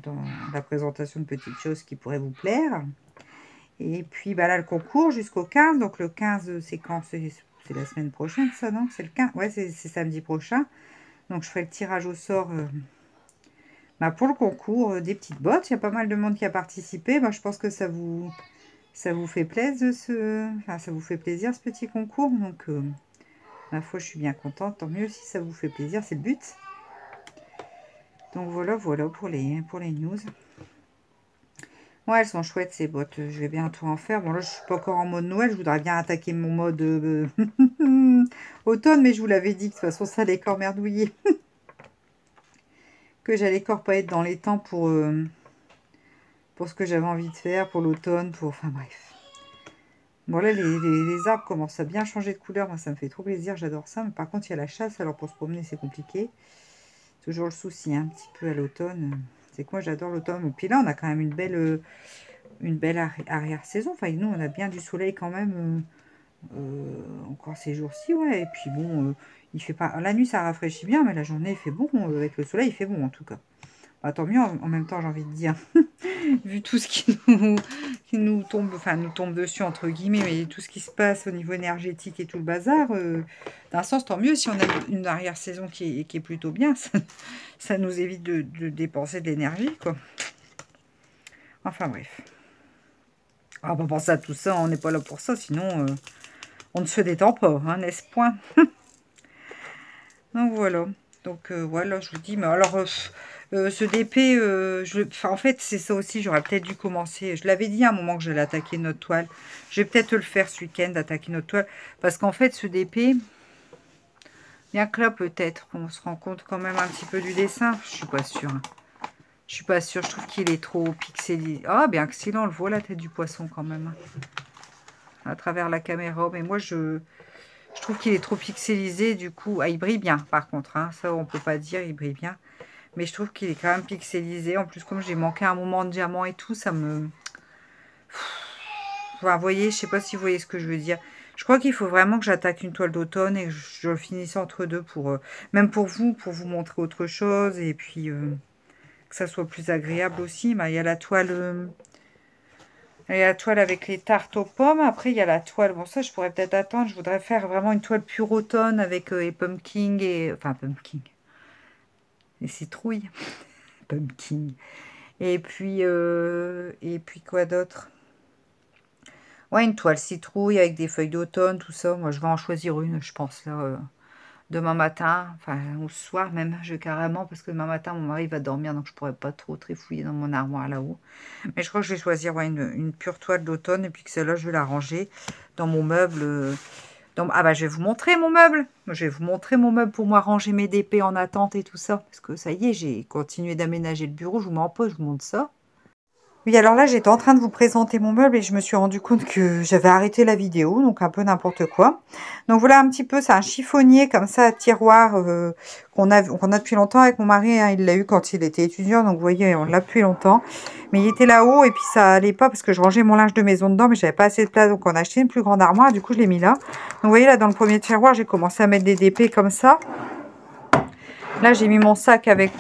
dans la présentation de petites choses qui pourraient vous plaire. Et puis, bah là, le concours jusqu'au 15. Donc, le 15, c'est quand? C'est la semaine prochaine, ça, non? C'est le 15? Ouais, c'est samedi prochain. Donc, je ferai le tirage au sort bah, pour le concours des petites bottes. Il y a pas mal de monde qui a participé. Bah, je pense que ça vous fait plaisir, ça vous fait plaisir, ce petit concours. Donc, ma foi, je suis bien contente. Tant mieux si ça vous fait plaisir, c'est le but. Donc, voilà pour les news. Ouais, elles sont chouettes, ces bottes. Je vais bientôt en faire. Bon, là, je suis pas encore en mode Noël. Je voudrais bien attaquer mon mode automne, mais je vous l'avais dit. De toute façon, ça allait corps merdouiller. Que j'allais corps pas être dans les temps pour ce que j'avais envie de faire, pour l'automne, pour... Enfin, bref. Bon, là, les arbres commencent à bien changer de couleur. Moi, ça me fait trop plaisir. J'adore ça. Mais par contre, il y a la chasse. Alors, pour se promener, c'est compliqué. Toujours le souci, hein, un petit peu à l'automne. C'est que moi, j'adore l'automne. Et puis là, on a quand même une belle arrière-saison. Enfin, nous, on a bien du soleil quand même encore ces jours-ci. Ouais. Et puis, bon, il fait pas... La nuit, ça rafraîchit bien, mais la journée, il fait bon. Avec le soleil, il fait bon, en tout cas. Bah, tant mieux, en même temps, j'ai envie de dire. Vu tout ce qui nous tombe dessus, entre guillemets, mais tout ce qui se passe au niveau énergétique et tout le bazar, d'un sens, tant mieux si on a une arrière-saison qui est plutôt bien. Ça nous évite de dépenser de l'énergie, quoi. Enfin, bref. On va pas penser à tout ça, on n'est pas là pour ça, sinon on ne se détend pas, hein, n'est-ce point? Donc, voilà. Donc, voilà, je vous dis, mais alors... ce DP, en fait, c'est ça aussi, j'aurais peut-être dû commencer. Je l'avais dit à un moment que j'allais attaquer notre toile. Je vais peut-être le faire ce week-end, attaquer notre toile. Parce qu'en fait, ce DP, bien que là, peut-être, on se rend compte quand même un petit peu du dessin. Je suis pas sûre. Hein. Je suis pas sûre, je trouve qu'il est trop pixelisé. Ah, bien que si là, on le voit, la tête du poisson quand même. Hein. À travers la caméra. Mais moi, je trouve qu'il est trop pixelisé, du coup. Ah, il brille bien, par contre. Hein. Ça, on peut pas dire, il brille bien. Mais je trouve qu'il est quand même pixelisé. En plus, comme j'ai manqué un moment de diamant et tout, ça me... Enfin, vous voyez, je sais pas si vous voyez ce que je veux dire. Je crois qu'il faut vraiment que j'attaque une toile d'automne et que je finisse entre deux pour... même pour vous montrer autre chose. Et puis, que ça soit plus agréable aussi. Bah, il y a la toile... il y a la toile avec les tartes aux pommes. Après, il y a la toile... Bon, ça, je pourrais peut-être attendre. Je voudrais faire vraiment une toile pure automne avec les pumpkins et... Enfin, pumpkin. Les citrouilles. Pumpkin. Et puis quoi d'autre? Ouais, une toile citrouille avec des feuilles d'automne, tout ça. Moi, je vais en choisir une, je pense, là, demain matin. Enfin, ou ce soir même, carrément, parce que demain matin, mon mari va dormir, donc je pourrais pas trop trifouiller dans mon armoire là-haut. Mais je crois que je vais choisir ouais, une pure toile d'automne, et puis que celle-là, je vais la ranger dans mon meuble. Ah bah, je vais vous montrer mon meuble. Je vais vous montrer mon meuble pour moi ranger mes DP en attente et tout ça. Parce que ça y est, j'ai continué d'aménager le bureau. Je vous mets en pause, je vous montre ça. Oui, alors là, j'étais en train de vous présenter mon meuble et je me suis rendu compte que j'avais arrêté la vidéo, donc un peu n'importe quoi. Donc voilà un petit peu, c'est un chiffonnier comme ça, à tiroir qu'on a depuis longtemps avec mon mari. Hein, il l'a eu quand il était étudiant, donc vous voyez, on l'a depuis longtemps. Mais il était là-haut et puis ça allait pas parce que je rangeais mon linge de maison dedans, mais j'avais pas assez de place, donc on a acheté une plus grande armoire. Du coup, je l'ai mis là. Donc vous voyez, là, dans le premier tiroir, j'ai commencé à mettre des DP comme ça. Là, j'ai mis mon sac avec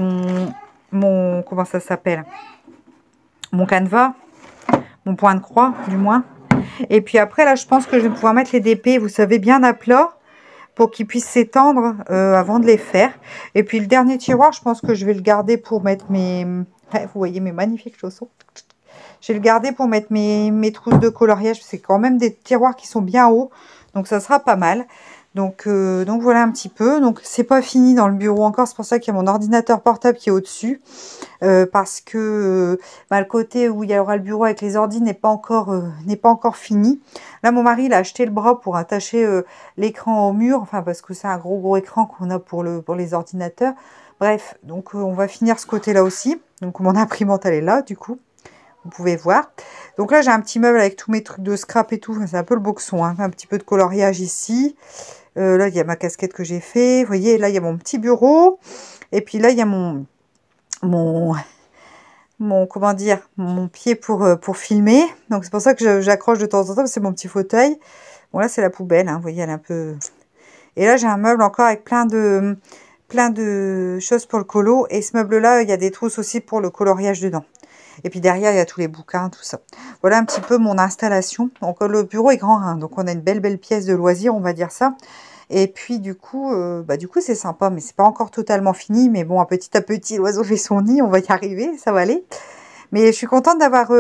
mon comment ça s'appelle ? Mon canevas, mon point de croix du moins. Et puis après là je pense que je vais pouvoir mettre les DP, vous savez, bien à plat. pour qu'ils puissent s'étendre avant de les faire. Et puis le dernier tiroir, je pense que je vais le garder pour mettre mes... Ouais, vous voyez mes magnifiques chaussons. Je vais le garder pour mettre mes trousses de coloriage. C'est quand même des tiroirs qui sont bien hauts. Donc ça sera pas mal. Donc voilà un petit peu. Donc c'est pas fini dans le bureau encore. C'est pour ça qu'il y a mon ordinateur portable qui est au-dessus. Parce que le côté où il y aura le bureau avec les ordi n'est pas encore fini. Là, mon mari il a acheté le bras pour attacher l'écran au mur. Enfin, parce que c'est un gros écran qu'on a pour les ordinateurs. Bref, donc on va finir ce côté-là aussi. Donc mon imprimante, elle est là, du coup. Vous pouvez voir. Donc là, j'ai un petit meuble avec tous mes trucs de scrap et tout. C'est un peu le boxon, hein. Un petit peu de coloriage ici. Là, il y a ma casquette que j'ai fait. Vous voyez, là, il y a mon petit bureau. Et puis là, il y a mon comment dire, mon pied pour filmer. Donc, c'est pour ça que j'accroche de temps en temps. C'est mon petit fauteuil. Bon, là, c'est la poubelle, hein. Vous voyez, elle est un peu... Et là, j'ai un meuble encore avec plein de choses pour le colo. Et ce meuble-là, il y a des trousses aussi pour le coloriage dedans. Et puis derrière, il y a tous les bouquins, tout ça. Voilà un petit peu mon installation. Donc le bureau est grand, hein, donc on a une belle pièce de loisirs, on va dire ça. Et puis du coup c'est sympa, mais c'est pas encore totalement fini. Mais bon, petit à petit, l'oiseau fait son nid, on va y arriver, ça va aller. Mais je suis contente d'avoir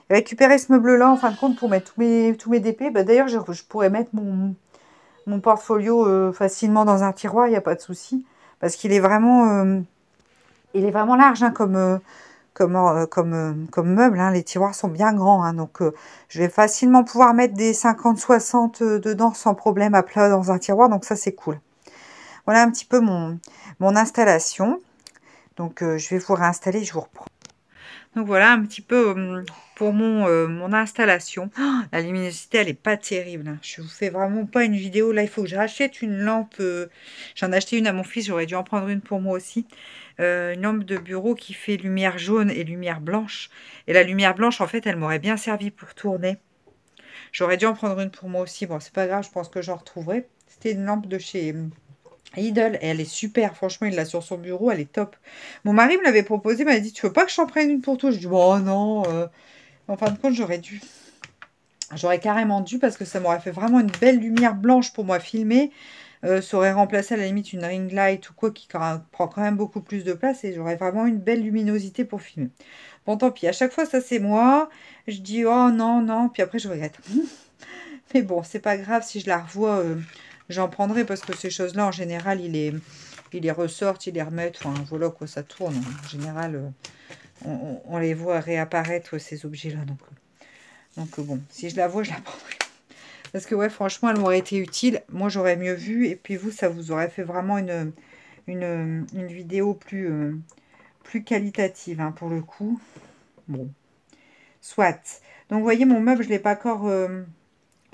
récupéré ce meuble-là, en fin de compte, pour mettre tous mes DP. D'ailleurs, je pourrais mettre mon portfolio facilement dans un tiroir, il n'y a pas de souci. Parce qu'il est vraiment large, hein, comme meuble, hein. Les tiroirs sont bien grands, hein, donc je vais facilement pouvoir mettre des 50-60 dedans sans problème à plat dans un tiroir, donc ça c'est cool. Voilà un petit peu mon installation. Donc je vais vous réinstaller, je vous reprends. Donc voilà un petit peu pour mon installation. Oh, la luminosité, elle est pas terrible, hein. Je vous fais vraiment pas une vidéo. Là, il faut que je rachète une lampe. J'en ai acheté une à mon fils, j'aurais dû en prendre une pour moi aussi. Une lampe de bureau qui fait lumière jaune et lumière blanche. Et la lumière blanche, en fait, elle m'aurait bien servi pour tourner. J'aurais dû en prendre une pour moi aussi. Bon, c'est pas grave, je pense que j'en retrouverai. C'était une lampe de chez Idle, et elle est super, franchement, il l'a sur son bureau, elle est top. Mon mari me l'avait proposé, m'a dit, tu veux pas que je t'en prenne une pour toi? Je dis, oh non, en fin de compte, j'aurais carrément dû, parce que ça m'aurait fait vraiment une belle lumière blanche pour moi filmer. Ça aurait remplacé à la limite une ring light ou quoi qui prend quand même beaucoup plus de place, et j'aurais vraiment une belle luminosité pour filmer. Bon, tant pis, à chaque fois, ça c'est moi. Je dis, oh non, non, puis après je regrette. Mais bon, c'est pas grave, si je la revois, j'en prendrai, parce que ces choses-là, en général, ils les ressortent, ils les remettent, enfin voilà quoi, ça tourne. En général, on les voit réapparaître, ces objets-là. Donc bon, si je la vois, je la prendrai. Parce que ouais, franchement, elle m'aurait été utile. Moi, j'aurais mieux vu. Et puis vous, ça vous aurait fait vraiment une vidéo plus qualitative, hein, pour le coup. Bon, soit. Donc, vous voyez, mon meuble, je l'ai pas encore...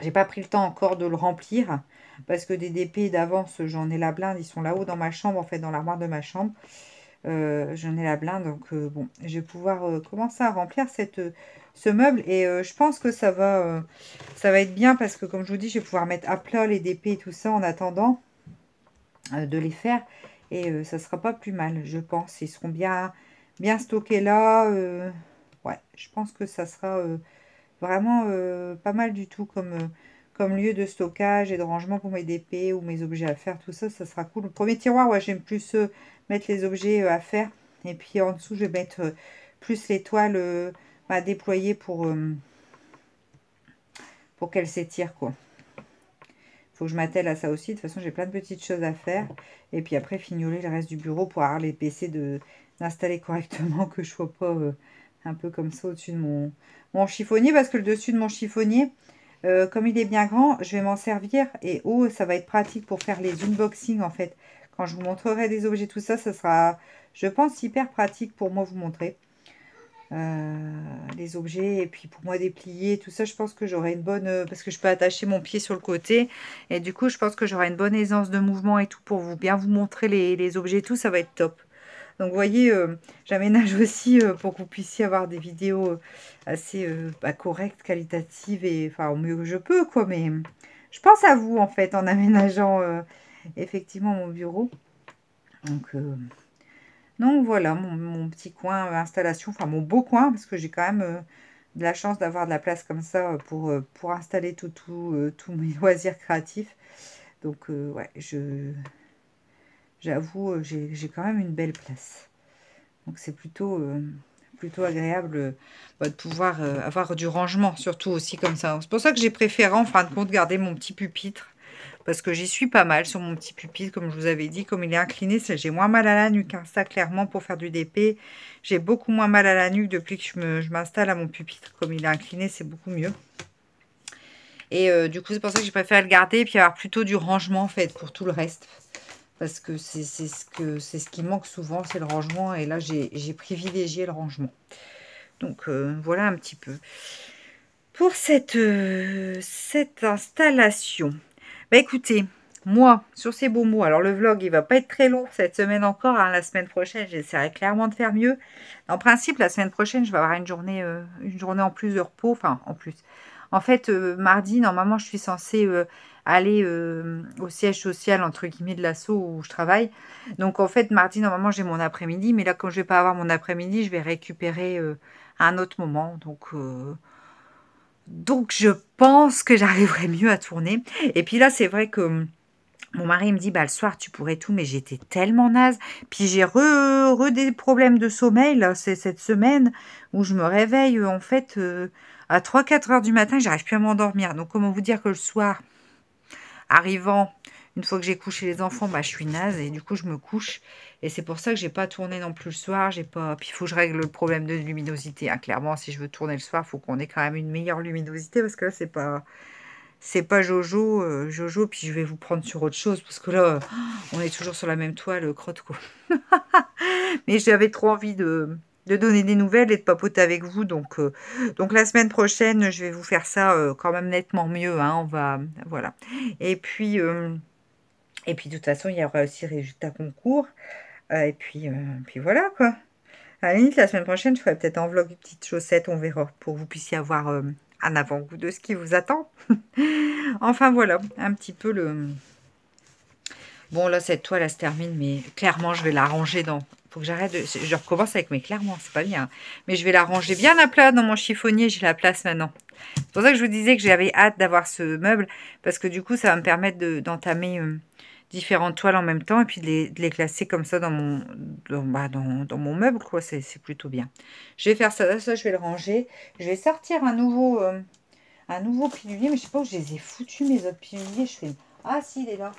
j'ai pas pris le temps encore de le remplir. Parce que des DP d'avance, j'en ai la blinde. Ils sont là-haut dans ma chambre, en fait, dans l'armoire de ma chambre. J'en ai la blinde. Donc, bon, je vais pouvoir commencer à remplir ce meuble. Et je pense que ça va être bien. Parce que, comme je vous dis, je vais pouvoir mettre à plat les DP et tout ça en attendant de les faire. Et ça sera pas plus mal, je pense. Ils seront bien stockés là. Ouais, je pense que ça sera vraiment pas mal du tout comme lieu de stockage et de rangement pour mes DP ou mes objets à faire. Tout ça, ça sera cool. Le premier tiroir, ouais, j'aime plus mettre les objets à faire. Et puis en dessous, je vais mettre plus les toiles à déployer pour qu'elles s'étirent, quoi. Faut que je m'attelle à ça aussi. De toute façon, j'ai plein de petites choses à faire. Et puis après, fignoler le reste du bureau pour avoir les PC d'installer correctement, que je ne sois pas un peu comme ça au-dessus de mon chiffonnier. Parce que le dessus de mon chiffonnier, comme il est bien grand, je vais m'en servir. Et ça va être pratique pour faire les unboxings, en fait. Quand je vous montrerai des objets, tout ça, ça sera, je pense, hyper pratique pour moi vous montrer. Les objets, et puis pour moi déplier tout ça, je pense que j'aurai une bonne parce que je peux attacher mon pied sur le côté, et du coup je pense que j'aurai une bonne aisance de mouvement et tout pour bien vous montrer les objets, tout ça va être top. Donc vous voyez, j'aménage aussi pour que vous puissiez avoir des vidéos assez correctes, qualitatives, et enfin au mieux que je peux, quoi. Mais je pense à vous en fait en aménageant effectivement mon bureau. Donc voilà, mon petit coin installation, enfin mon beau coin, parce que j'ai quand même de la chance d'avoir de la place comme ça pour installer tous mes loisirs créatifs. Donc, ouais, j'avoue, j'ai quand même une belle place. Donc, c'est plutôt agréable de pouvoir avoir du rangement, surtout aussi comme ça. C'est pour ça que j'ai préféré, en fin de compte, garder mon petit pupitre. Parce que j'y suis pas mal sur mon petit pupitre, comme je vous avais dit. Comme il est incliné, j'ai moins mal à la nuque. Hein. Ça, clairement, pour faire du DP, j'ai beaucoup moins mal à la nuque depuis que je m'installe à mon pupitre. Comme il est incliné, c'est beaucoup mieux. Et du coup, c'est pour ça que j'ai préféré le garder et puis avoir plutôt du rangement, en fait, pour tout le reste. Parce que c'est ce qui manque souvent, c'est le rangement. Et là, j'ai privilégié le rangement. Donc, voilà un petit peu. Pour cette installation. Bah écoutez, moi, sur ces beaux mots, alors le vlog, il va pas être très long cette semaine encore. Hein, la semaine prochaine, j'essaierai clairement de faire mieux. En principe, la semaine prochaine, je vais avoir une journée en plus de repos. Enfin, en plus. En fait, mardi, normalement, je suis censée aller au siège social, entre guillemets, de l'asso où je travaille. Donc, en fait, mardi, normalement, j'ai mon après-midi. Mais là, comme je vais pas avoir mon après-midi, je vais récupérer à un autre moment. Donc, je pense que j'arriverai mieux à tourner. Et puis là, c'est vrai que mon mari me dit, bah, le soir, tu pourrais tout, mais j'étais tellement naze. Puis j'ai des problèmes de sommeil, là, c'est cette semaine où je me réveille, en fait, à 3-4 heures du matin, j'arrive plus à m'endormir. Donc, comment vous dire que le soir, arrivant, une fois que j'ai couché les enfants, bah, je suis naze et du coup, je me couche. Et c'est pour ça que j'ai pas tourné non plus le soir. J'ai pas. Puis il faut que je règle le problème de luminosité. Hein. Clairement, si je veux tourner le soir, il faut qu'on ait quand même une meilleure luminosité parce que là, c'est pas Jojo, Jojo, puis je vais vous prendre sur autre chose, parce que là, on est toujours sur la même toile, crotte, quoi. Mais j'avais trop envie de donner des nouvelles et de papoter avec vous, donc la semaine prochaine, je vais vous faire ça quand même nettement mieux, hein, voilà. Et puis, de toute façon, il y aura aussi résultats concours, et puis voilà, quoi. À la limite, la semaine prochaine, je ferai peut-être un vlog de petites chaussettes, on verra, pour que vous puissiez avoir un avant-goût de ce qui vous attend. Enfin, voilà, un petit peu le... Bon, là, cette toile, elle se termine, mais clairement, je vais la ranger dans... Faut que j'arrête de... Je recommence avec mes clairement, c'est pas bien. Mais je vais la ranger bien à plat dans mon chiffonnier, j'ai la place maintenant. C'est pour ça que je vous disais que j'avais hâte d'avoir ce meuble, parce que du coup, ça va me permettre d'entamer différentes toiles en même temps, et puis de les classer comme ça dans mon meuble, quoi. C'est plutôt bien. Je vais faire ça, je vais le ranger. Je vais sortir un nouveau pilulier, mais je sais pas où je les ai foutus, mes autres piluliers. Je fais... Ah, si, il est là.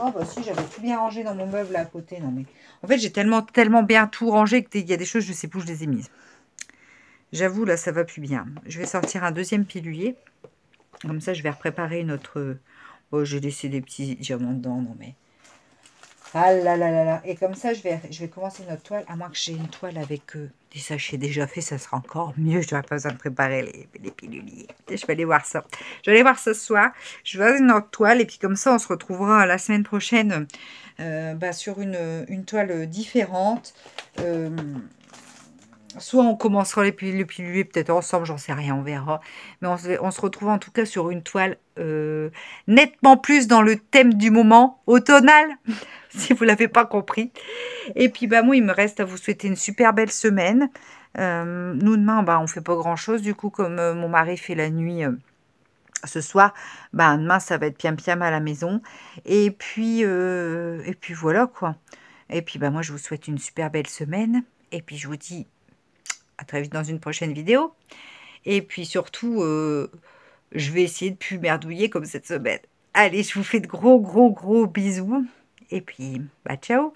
Oh, bah si, j'avais tout bien rangé dans mon meuble là, à côté. Non, mais... En fait, j'ai tellement bien tout rangé qu'il y a des choses, je sais plus où je les ai mises. J'avoue, là, ça va plus bien. Je vais sortir un deuxième pilulier. Comme ça, je vais repréparer notre... Oh, j'ai laissé des petits diamants dedans, non mais... Ah là là là là. Et comme ça, je vais commencer notre toile. À moins que j'ai une toile avec des sachets déjà faits, ça sera encore mieux. Je n'aurai pas besoin de préparer les piluliers. Et je vais aller voir ça. Je vais aller voir ce soir. Je vais avoir une autre toile. Et puis comme ça, on se retrouvera la semaine prochaine sur une toile différente. Soit on commencera le pilulier peut-être ensemble, j'en sais rien, on verra. Mais on se retrouve en tout cas sur une toile nettement plus dans le thème du moment, automnal, si vous ne l'avez pas compris. Et puis moi, il me reste à vous souhaiter une super belle semaine. Nous, demain, on ne fait pas grand-chose. Du coup, comme mon mari fait la nuit ce soir, demain, ça va être piam-piam à la maison. Et puis voilà, quoi. Et puis, moi, je vous souhaite une super belle semaine. Et puis, je vous dis... à très vite dans une prochaine vidéo. Et puis surtout, je vais essayer de ne plus merdouiller comme cette semaine. Allez, je vous fais de gros bisous. Et puis, ciao.